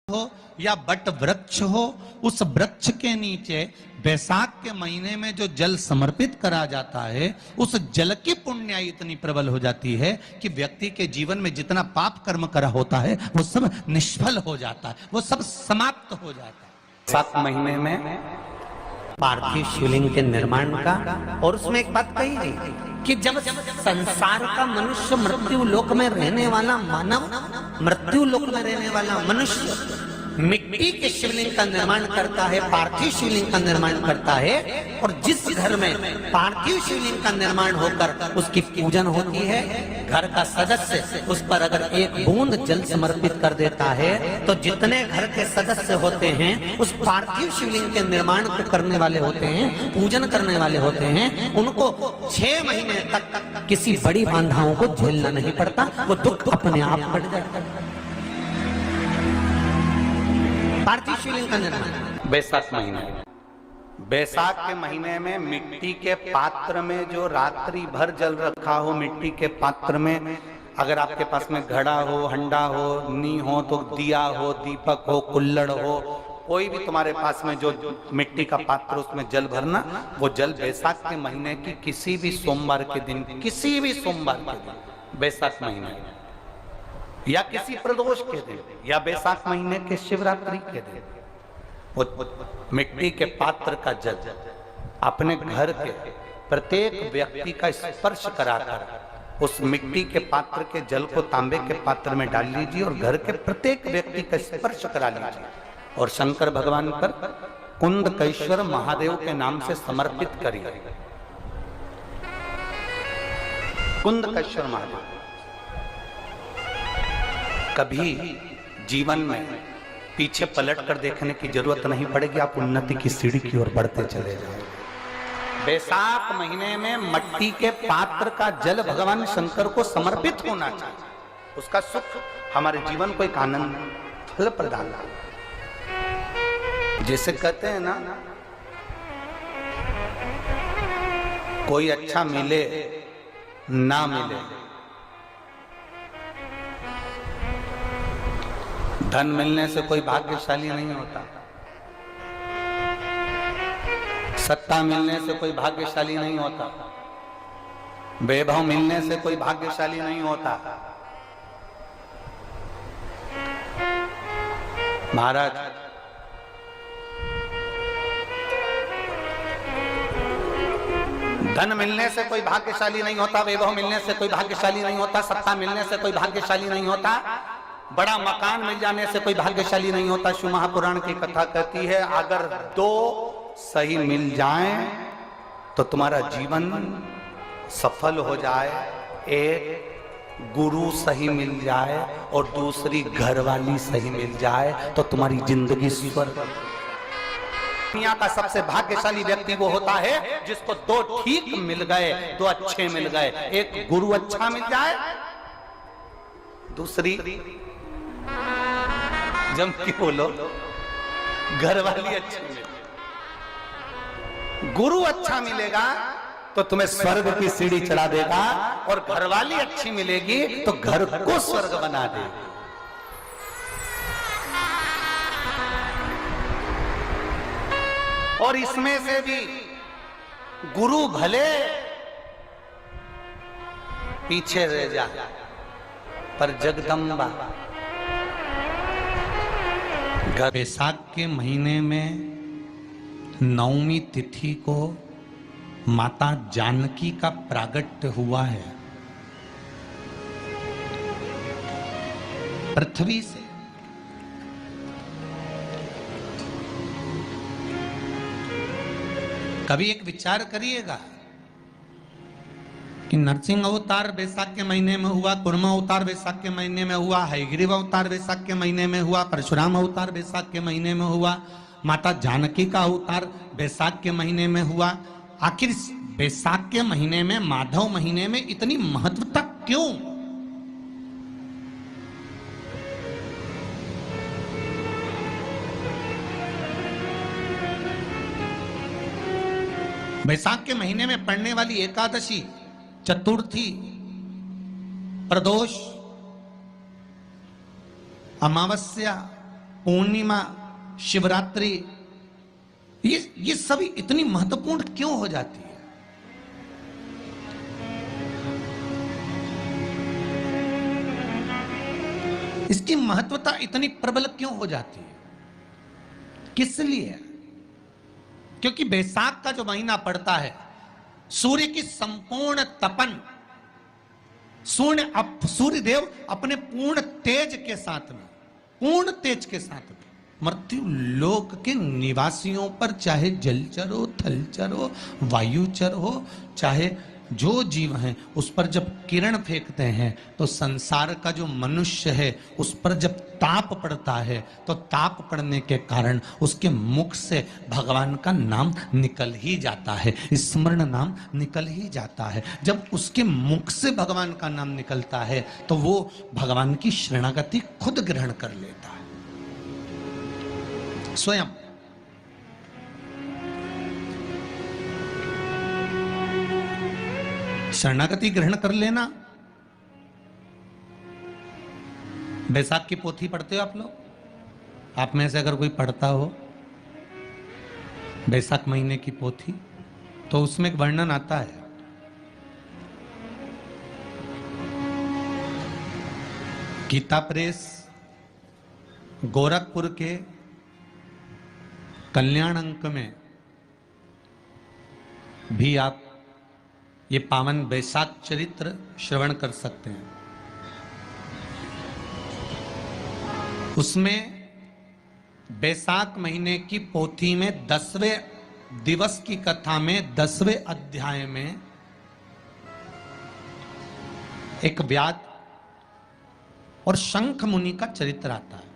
हो या बट वृक्ष हो, उस वृक्ष के नीचे बैसाख के महीने में जो जल समर्पित करा जाता है, उस जल की पुण्याई इतनी प्रबल हो जाती है कि व्यक्ति के जीवन में जितना पाप कर्म करा होता है वो सब निष्फल हो जाता है, वो सब समाप्त हो जाता है। बैसाख महीने में पार्थिव शिवलिंग के निर्माण का, और उसमें एक बात कही गई कि जब संसार का मनुष्य मृत्यु लोक में रहने वाला मानव, मृत्यु लोक में रहने वाला मनुष्य मिट्टी के शिवलिंग का निर्माण करता है, पार्थिव शिवलिंग का निर्माण करता है, और जिस घर में पार्थिव शिवलिंग का निर्माण होकर उसकी पूजन होती है, घर का सदस्य उस पर अगर एक बूंद जल समर्पित कर देता है तो जितने घर के सदस्य होते हैं उस पार्थिव शिवलिंग के निर्माण को करने वाले होते हैं, पूजन करने वाले होते हैं, उनको 6 महीने तक किसी बड़ी बाधाओं को झेलना नहीं पड़ता, वो दुख अपने आप पड़ जाता है। पार्थिव शिवलिंग का निर्माण बैसाख महीने, बैसाख के महीने में मिट्टी के पात्र में जो रात्रि भर जल रखा हो, मिट्टी के पात्र में अगर आपके पास में घड़ा हो, हंडा हो, नी हो, तो दिया हो, दीपक हो, कुल्लड़ हो, कोई भी तुम्हारे पास में जो मिट्टी का पात्र उसमें जल भरना, वो जल बैसाख के महीने की किसी भी सोमवार के दिन, किसी भी सोमवार के दिन, बैसाख महीने या किसी प्रदोष के दिन या बैसाख महीने के शिवरात्रि के दिन, वो मिट्टी के पात्र का जल अपने घर के प्रत्येक व्यक्ति का स्पर्श कराकर उस मिट्टी के पात्र के जल को तांबे के पात्र में डाल लीजिए और घर के प्रत्येक व्यक्ति का स्पर्श करा लीजिए और शंकर भगवान पर कुंदकेश्वर महादेव के नाम से समर्पित करिए। कुंदकेश्वर महादेव, कभी जीवन में पीछे पलट कर देखने की जरूरत नहीं पड़ेगी, आप उन्नति की सीढ़ी की ओर बढ़ते चले जाओगे। बैसाख महीने में मिट्टी के पात्र का जल भगवान शंकर को समर्पित होना चाहिए, उसका सुख हमारे जीवन को एक आनंद फल प्रदान। जैसे कहते हैं ना, कोई अच्छा मिले ना मिले, धन मिलने से कोई भाग्यशाली नहीं होता, सत्ता मिलने से कोई भाग्यशाली नहीं होता, वैभव मिलने से कोई भाग्यशाली नहीं होता। महाराज, धन मिलने से कोई भाग्यशाली नहीं होता, वैभव मिलने से कोई भाग्यशाली नहीं होता, सत्ता मिलने से कोई भाग्यशाली नहीं होता, बड़ा मकान मिल जाने से कोई भाग्यशाली नहीं होता। शिव महापुराण की कथा कहती है, अगर 2 सही मिल जाएं तो तुम्हारा जीवन सफल हो जाए, एक गुरु सही मिल जाए और दूसरी घरवाली सही मिल जाए तो तुम्हारी जिंदगी स्वर्ग। दुनिया का सबसे भाग्यशाली व्यक्ति वो होता है जिसको 2 ठीक मिल गए, 2 अच्छे मिल गए, एक गुरु अच्छा मिल जाए, दूसरी जम के बोलो घर वाली अच्छी मिले। गुरु अच्छा मिलेगा तो तुम्हें स्वर्ग की सीढ़ी चढ़ा देगा और घरवाली अच्छी मिलेगी तो घर को स्वर्ग बना देगी। और इसमें से भी गुरु भले पीछे रह जाए पर जगदम्बा। बैसाख के महीने में नवमी तिथि को माता जानकी का प्रागट्य हुआ है पृथ्वी से। कभी एक विचार करिएगा कि नरसिंह अवतार बैसाख के महीने में हुआ, कुर्मा अवतार बैसाख के महीने में हुआ, हयग्रीव अवतार बैसाख के महीने में हुआ, परशुराम अवतार बैसाख के महीने में हुआ, माता जानकी का अवतार बैसाख के महीने में हुआ। आखिर बैसाख के महीने में, माधव महीने में इतनी महत्वता क्यों? बैसाख के महीने में पड़ने वाली एकादशी, चतुर्थी, प्रदोष, अमावस्या, पूर्णिमा, शिवरात्रि, ये सभी इतनी महत्वपूर्ण क्यों हो जाती है? इसकी महत्वता इतनी प्रबल क्यों हो जाती है? किस लिए? क्योंकि बैसाख का जो महीना पड़ता है, सूर्य की संपूर्ण तपन, सूर्य देव अपने पूर्ण तेज के साथ में, पूर्ण तेज के साथ में मृत्यु लोक के निवासियों पर, चाहे जलचर हो, थलचर हो, वायुचर हो, चाहे जो जीव हैं, उस पर जब किरण फेंकते हैं तो संसार का जो मनुष्य है उस पर जब ताप पड़ता है तो ताप पड़ने के कारण उसके मुख से भगवान का नाम निकल ही जाता है, स्मरण नाम निकल ही जाता है। जब उसके मुख से भगवान का नाम निकलता है तो वो भगवान की शरणागति खुद ग्रहण कर लेता है स्वयं। शरणागति ग्रहण कर लेना। बैसाख की पोथी पढ़ते हो आप लोग? आप में से अगर कोई पढ़ता हो बैसाख महीने की पोथी, तो उसमें एक वर्णन आता है गीता प्रेस गोरखपुर के कल्याण अंक में भी आप ये पावन बैसाख चरित्र श्रवण कर सकते हैं। उसमें बैसाख महीने की पोथी में 10वें दिवस की कथा में 10वें अध्याय में एक व्याध और शंख मुनि का चरित्र आता है।